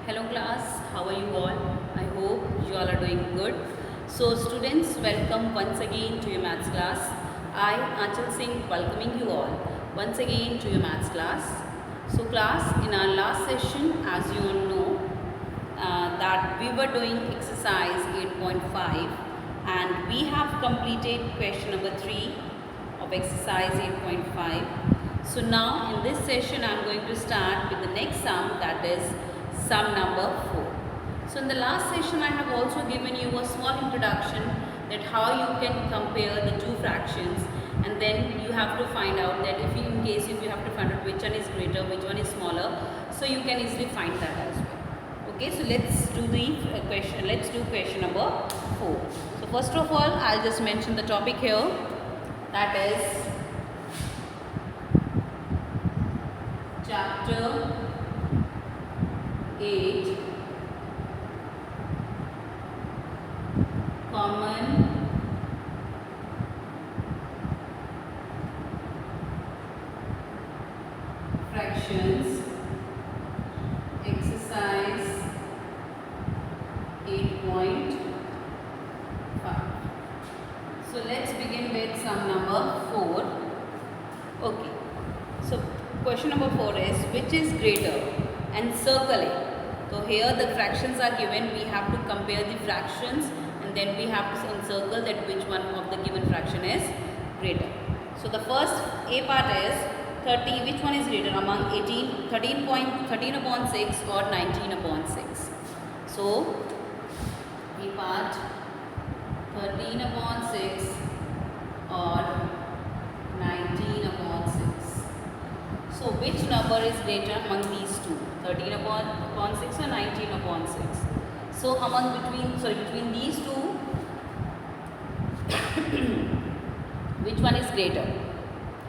Hello class, how are you all? I hope you all are doing good. So students, welcome once again to your maths class. I, Aanchal Singh, welcoming you all once again to your maths class. So class, in our last session, as you all know, that we were doing exercise 8.5 and we have completed question number 3 of exercise 8.5. So now in this session I am going to start with the next sum, that is sum number 4. So in the last session I have also given you a small introduction that how you can compare the two fractions, and then you have to find out that if you have to find out which one is greater, which one is smaller, so you can easily find that as well. Okay, so let's do the question. Let's do question number 4. So first of all, I'll just mention the topic here. That is chapter 8, common fractions, exercise 8.5. So let's begin with sum number 4. Okay, so question number 4 is which is greater, and circle it. So here the fractions are given, we have to compare the fractions and then we have to encircle that which one of the given fraction is greater. So the first A part is 30, which one is greater among 13 upon 6 or 19 upon 6. So A part 13 upon 6 or 19 upon 6. So which number is greater among these two, 13 upon 6 or 19 upon 6? So between these two, which one is greater?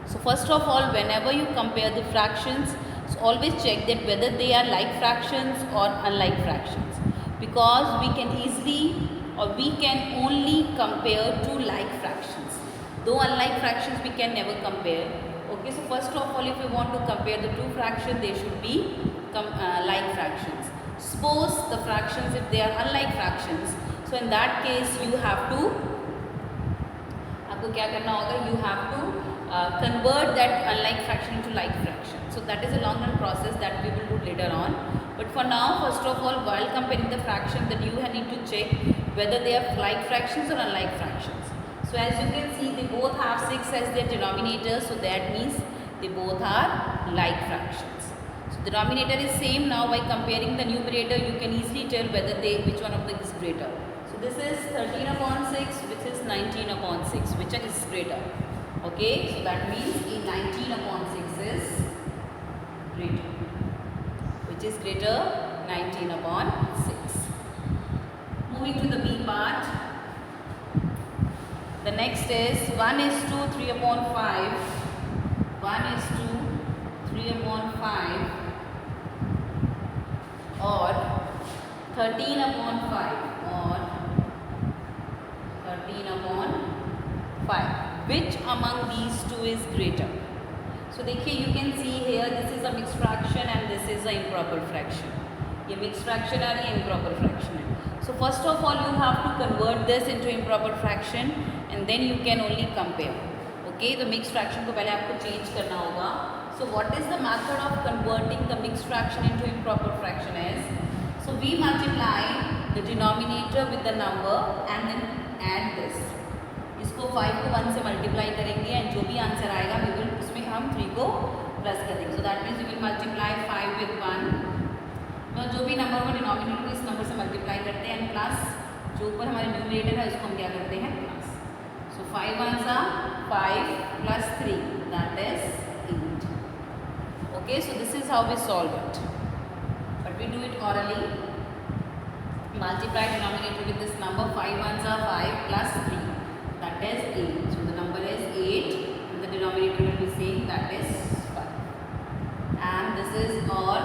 So first of all, whenever you compare the fractions, so always check that whether they are like fractions or unlike fractions, because we can easily or we can only compare two like fractions. Though unlike fractions we can never compare. Okay, so first of all, if we want to compare the two fractions, they should be like fractions. Suppose the fractions, if they are unlike fractions, so in that case you have to, आपको क्या करना होगा, you have to convert that unlike fraction into like fraction. So that is a long run process that we will do later on. But for now, first of all, while comparing the fraction, that you need to check whether they are like fractions or unlike fractions. So as you can see, they both have 6 as their denominator, so that means they both are like fractions. So the denominator is same. Now by comparing the numerator, you can easily tell whether which one of them is greater. So this is 13 upon 6, which is 19 upon 6. Which one is greater? Okay, so that means 19 upon 6 is greater. Which is greater? 19 upon 6. Moving to the B part. The next is 1 is to 3 upon 5. 1 is to 3 upon 5 or 13 upon 5 or 13 upon 5. Which among these two is greater? So देखिए, you can see here this is a mixed fraction and this is a improper fraction. ये mixed fraction और ये improper fraction है. So first of all, you have to convert this into improper fraction and then you can only compare. Okay, the mixed fraction को पहले आपको change करना होगा. So what is the method of converting the mixed fraction into improper fraction is, so we multiply the denominator with the number and then add this. इसको 5 को 1 से multiply करेंगे and जो भी आंसर आएगा उसमें हम 3 को प्लस कर देंगे. So that means we will multiply 5 with 1. तो जो भी नंबर को डिनोमिनेटर को इस नंबर से मल्टीप्लाई करते हैं एंड प्लस जो ऊपर हमारे न्यूमरेटर है उसको हम क्या करते हैं, प्लस. सो 5 1 सा 5 plus 3, that is 8. Okay, so this is how we solve it, but we do it orally. Multiply denominator with this number. 5 1 सा 5 plus 3, that is 8. So the number is 8 and the denominator will be same, that is 5. And this is all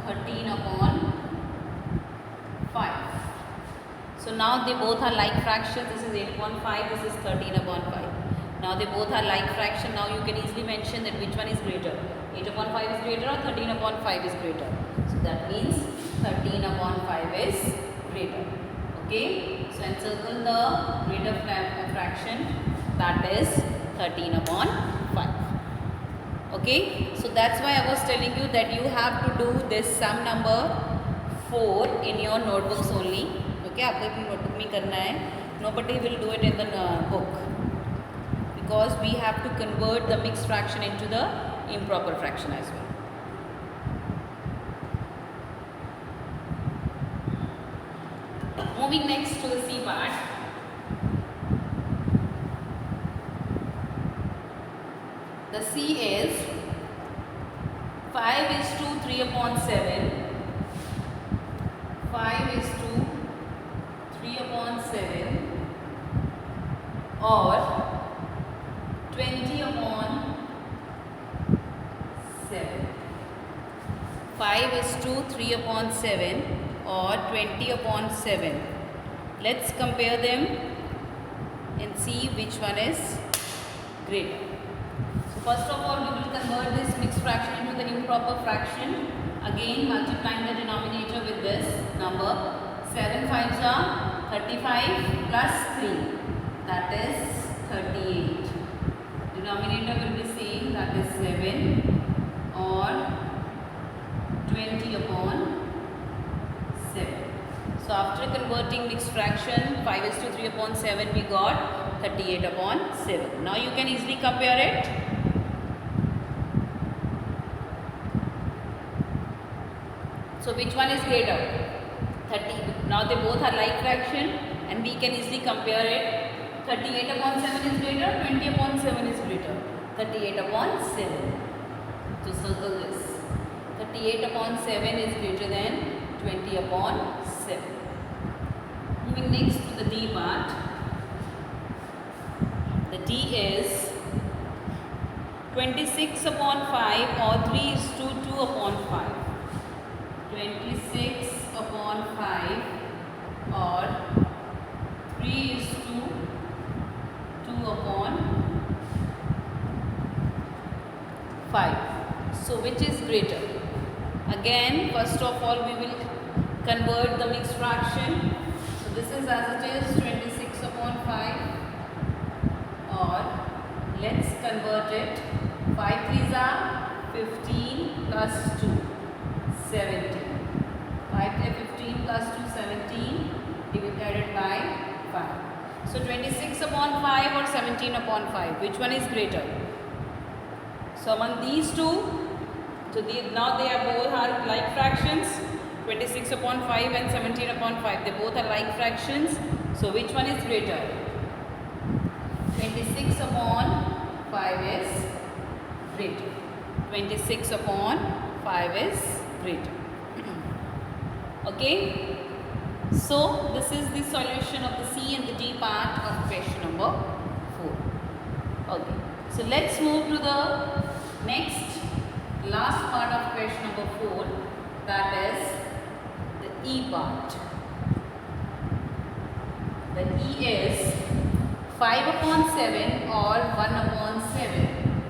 13 upon 5. So now they both are like fractions. This is 8 upon 5, this is 13 upon 5. Now they both are like fraction. Now you can easily mention that which one is greater. 8 upon 5 is greater or 13 upon 5 is greater. So that means 13 is greater. Okay, so encircle the greater fraction, that is 13 upon 5. Okay, so that's why I was telling you that you have to do this sum number 4 in your notebooks only. Okay, आपको अपनी notebook में करना है. Nobody will do it in the book because we have to convert the mixed fraction into the improper fraction as well. Moving next to the C part. The C is 5 is to 3 upon 7. 5 is to 3 upon 7 or 20 upon 7. 5 is to 3 upon 7 or 20 upon 7. Let's compare them and see which one is greater. So first of all, we will convert this mixed fraction into the improper fraction. Again, multiplying the denominator with this number. 7 5s are 35 plus 3, that is 38. Denominator will be same, that is 7 or 20 upon 7. So after converting mixed fraction, 5 is to 3 upon 7, we got 38 upon 7. Now you can easily compare it. So which one is greater? 30. Now they both are like fraction and we can easily compare it. 38 upon 7 is greater, 20 upon 7 is greater. 38 upon 7. So circle this. 38 upon 7 is greater than 20 upon 7. Moving next to the D part. The D is 26 upon 5 or 3 is to 2 upon 5. 26 upon 5 or 3 is to 2 upon 5. So which is greater? Again, first of all, we will convert the mixed fraction. So this is as it is 26 upon 5 or let's convert it. 5 3s are 15 plus 2, 17. 5 15 plus 2, 17 divided by 5. So 26 upon 5 or 17 upon 5, which one is greater? So among these two, now they are both are like fractions. 26 upon 5 and 17 upon 5, they both are like fractions. So which one is greater? 26 upon 5 is greater. 26 upon 5 is greater. Okay. So this is the solution of the C and the D part of question number 4. Okay. So let's move to the next last part of question number 4, that is the E part. The E is 5 upon 7 or 1 upon 7.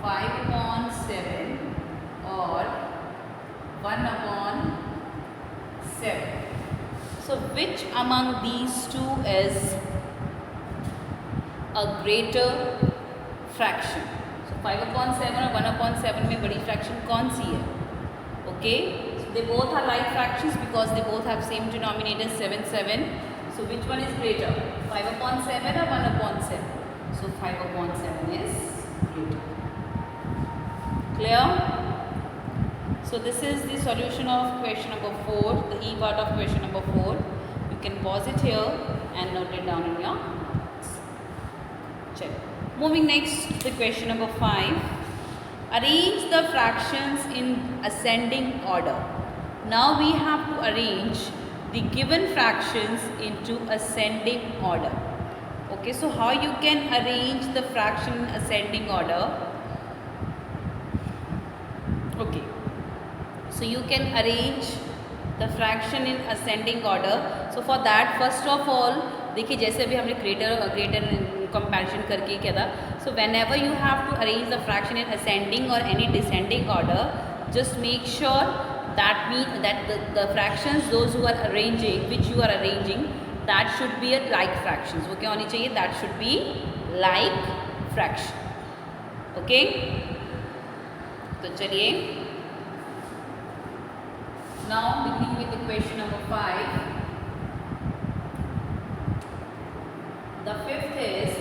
5 upon 7 or 1 upon 7. So which among these two is a greater fraction? 5 upon 7 और 1 upon 7 में बड़ी fraction कौन सी है? Okay, so they both are like fractions because they both have same denominator 7 7. So which one is greater? 5 upon 7 or 1 upon 7? So 5 upon 7 is greater. Clear? So this is the solution of question number 4, the E part of question number 4. You can pause it here and note it down in your notes. Check. Moving next to question number 5. Arrange the fractions in ascending order. Now we have to arrange the given fractions into ascending order. Okay, so how you can arrange the fraction in ascending order? Okay, so you can arrange the fraction in ascending order. So for that, first of all, देखिए जैसे अभी हमने greater comparison करके क्या था. So whenever you have to arrange the fraction in ascending or any descending order, just make sure that means that the fractions those who are arranging, which you are arranging, that should be a like fractions. वो क्या होनी चाहिए? That should be like fraction. Okay? तो चलिए, now beginning with the question number 5. The fifth is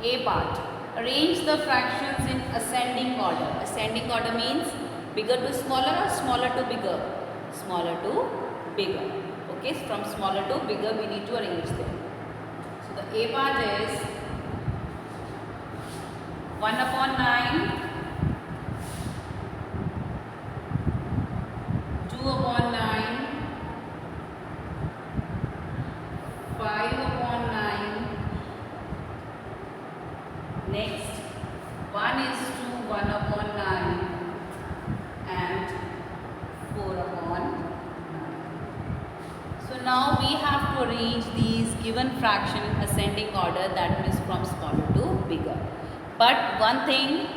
A part. Arrange the fractions in ascending order. Ascending order means bigger to smaller or smaller to bigger? Smaller to bigger. Okay, so from smaller to bigger we need to arrange them. So the A part is 1 upon 9, 2 upon 9, 5 upon 9. Next, 1 is to 1 upon 9 and 4 upon 9. So now we have to arrange these given fraction in ascending order, that means from smaller to bigger. But one thing,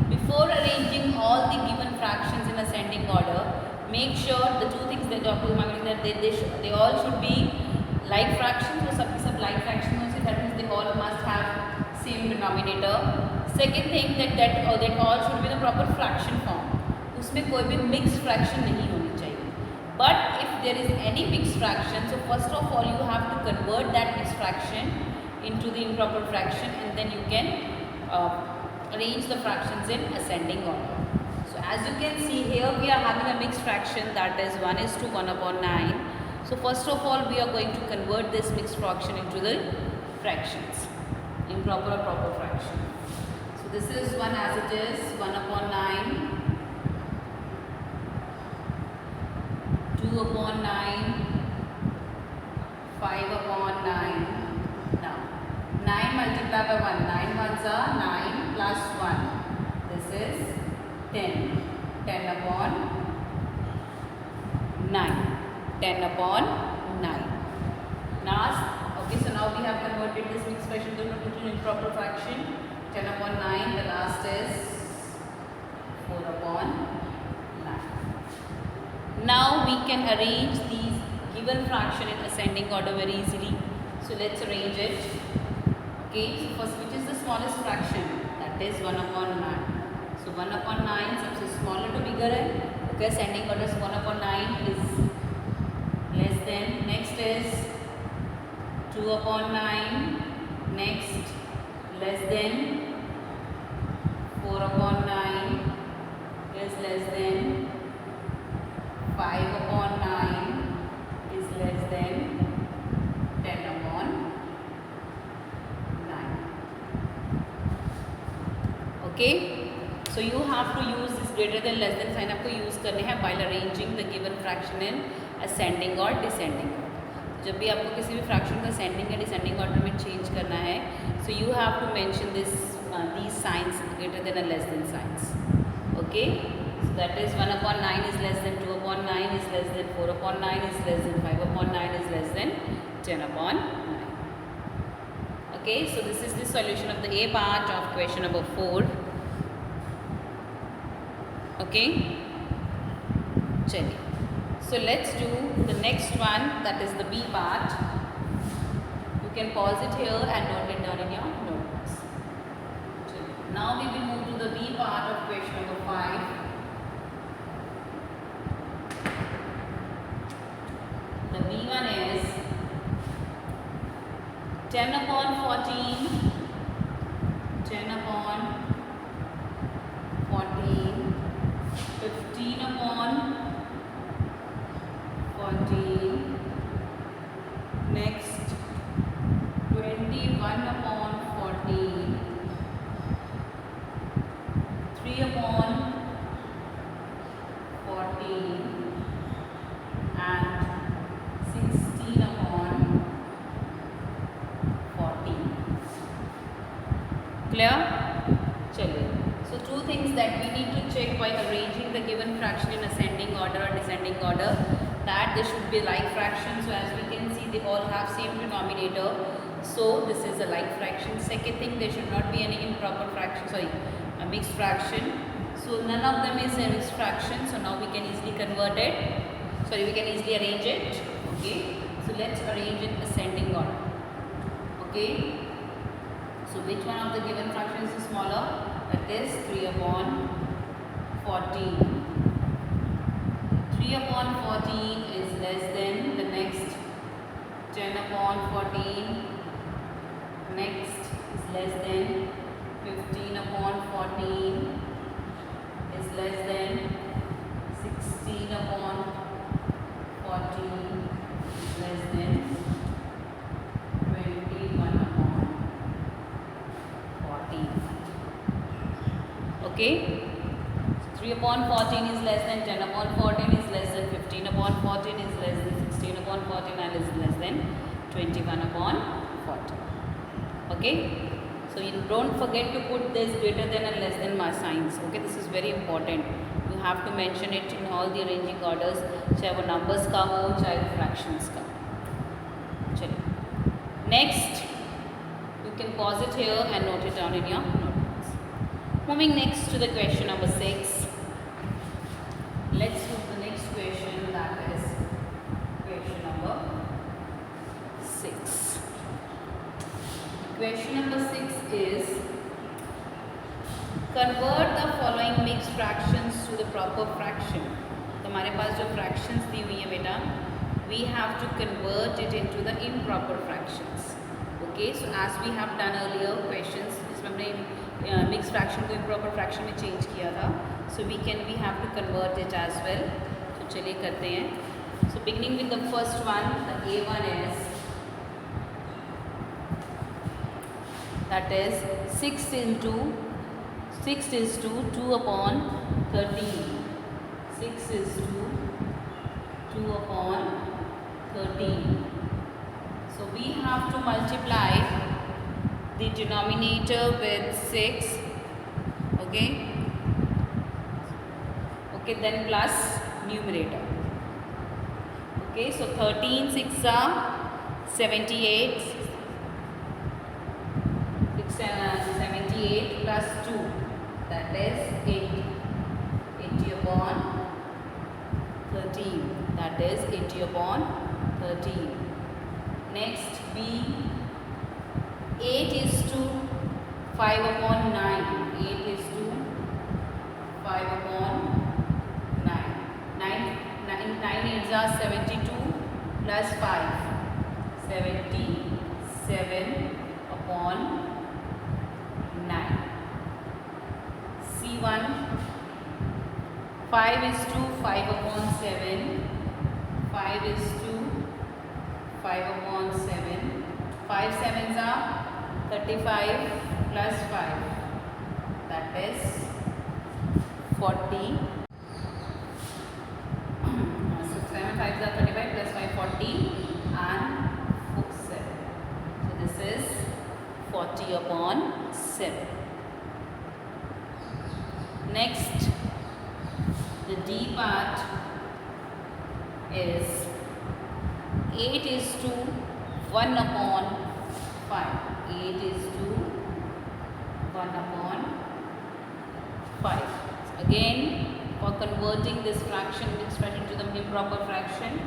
before arranging all the given fractions in ascending order, make sure the two things that Dr. Umang that they all should be like fractions, or sub like fractions, that means they all must have same denominator. Second thing that all should be the proper fraction form. उसमें कोई भी mixed fraction नहीं होनी चाहिए. But if there is any mixed fraction, so first of all you have to convert that mixed fraction into the improper fraction, and then you can arrange the fractions in ascending order. So as you can see here, we are having a mixed fraction, that is 1 is to 1 upon 9. So first of all we are going to convert this mixed fraction into the fractions, improper or proper fraction. So this is 1 as it is, 1 upon 9, 2 upon 9, 5 upon 9. Now 9 multiplied by 1, 9 ones are 9 plus 1. This is 10. 10 upon 9. 10 upon 9. Okay, so now we have converted this mixed fraction into improper fraction. 10 upon 9, the last is 4 upon 9. Now we can arrange these given fraction in ascending order very easily. So let's arrange it. Okay, so first, which is the smallest fraction? That is 1 upon 9. So 1 upon 9 सबसे smaller to bigger है. Okay, ascending order is 1 upon 9 is less than. Next is 2 upon 9. Next, less than. 4 upon 9 is less than. 5 upon 9 is less than. 10 upon 9. Okay, so you have to use this greater than less than sign आपको use करने हैं while arranging the given fraction in ascending or descending order. जब भी आपको किसी भी fraction का ascending या descending order में change करना है, so you have to mention this these signs, greater than or less than signs. Okay, so that is 1 upon 9 is less than, 2 upon 9 is less than, 4 upon 9 is less than, 5 upon 9 is less than 10 upon 9. Okay, so this is the solution of the A part of question number 4. Okay, चलिए, so let's do the next one, that is the B part. You can pause it here and note it down in your notebooks. Now we will move to the B part of question number 5. The B one is 10 upon 14, 10 upon 14, 15 upon 14, next 21 upon 14, 3 upon 14 and 16 upon 14. Clear? चलिए. So two things that we need to check while arranging the given fraction in ascending order or descending order, that they should be like fractions. So as we can see, they all have same denominator. So this is a like fraction. Second thing, there should not be any improper fraction, sorry, a mixed fraction. So So none of them is a mixed fraction. So now we can easily convert it. Sorry, we can easily arrange it. Okay. So let's arrange it ascending order. Okay. So which one of the given fractions is smaller? That is 3 upon 14. 3 upon 14 is less than the next 10 upon 14. Next is less than 15 upon 14 is less than 16 upon 14 is less than 21 upon 14. Okay. 3 upon 14 is less than 10 upon 14 is less than 15 upon 14 is less than 16 upon 14 and is less than 21 upon 14. Okay. So you don't forget to put this greater than and less than signs. Okay, this is very important. You have to mention it in all the arranging orders. चाहे वो numbers का हो, चाहे वो fractions का. चलिए. Next, you can pause it here and note it down in your notebooks. Moving next to the question number 6. Let's do the next question, that is question number 6. Question number 6 is convert the following mixed fractions to the proper fraction. तो हमारे पास जो fractions दी हुई है बेटा, we have to convert it into the improper fractions. Okay, so as we have done earlier questions, इसमें हमने mixed fraction को improper fraction में change किया था. So we have to convert it as well. तो चलिए करते हैं. So beginning with the first one, the A1 is, that is 6 is to 2 upon 13. 6 is to 2 upon 13. So we have to multiply the denominator with 6. Okay. Okay, then plus numerator. Okay, so 13 6 are 78. 78 plus 2, that is 80. 80 upon 13, that is 80 upon 13. Next B, 8 is to 5 upon 9. 8 is to 5 upon 9. 9 is 72 plus 5. 77 upon 9. C1, 5 is to 5 upon 7. 5 is to 5 upon 7. 5 sevens are 35 plus 5. That is 40. So 7 5s are 35 plus 5 40 and 7. So this is 40 upon 7. Next, the D part is 8 is to 1 upon 5. 8 is to 1 upon 5. So again, for converting this fraction, mixed fraction to the improper fraction,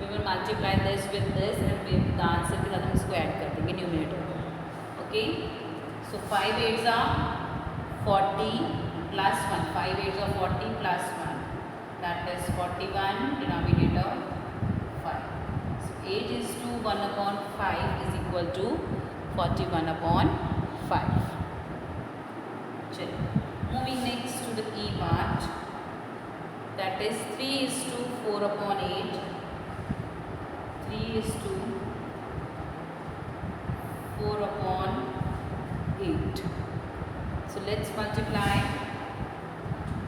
we will multiply this with this and we the answer के साथ हम इसको add कर देंगे numerator. Okay, so 5 8s are 40 plus 1. 5 8s are 40 plus 1. That is 41, denominator 5. So 8 is to 1 upon 5 is equal to 41 upon 5. Moving next to the E part, that is 3 is to 4 upon 8. 3 is to 4 upon 8. So let's multiply.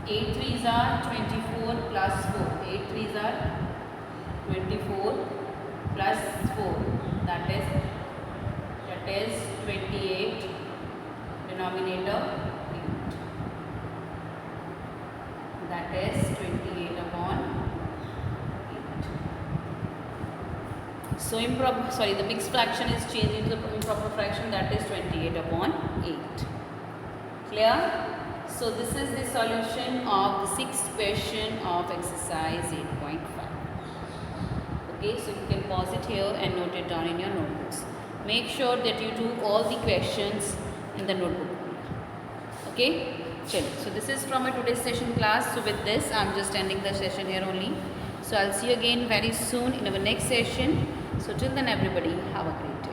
8 3s are 24 plus 4. 8 3s are 24 plus 4. That is 28. Denominator 8. That is 28 upon 8. So the mixed fraction is changed into the improper fraction, that is 28 upon 8. Clear? So this is the solution of the sixth question of exercise 8.5. Okay, so you can pause it here and note it down in your notebooks. Make sure that you do all the questions in the notebook. Okay, chalo. So this is from my today's session class. So with this, I'm just ending the session here only. So I'll see you again very soon in our next session. So till then, everybody, have a great day.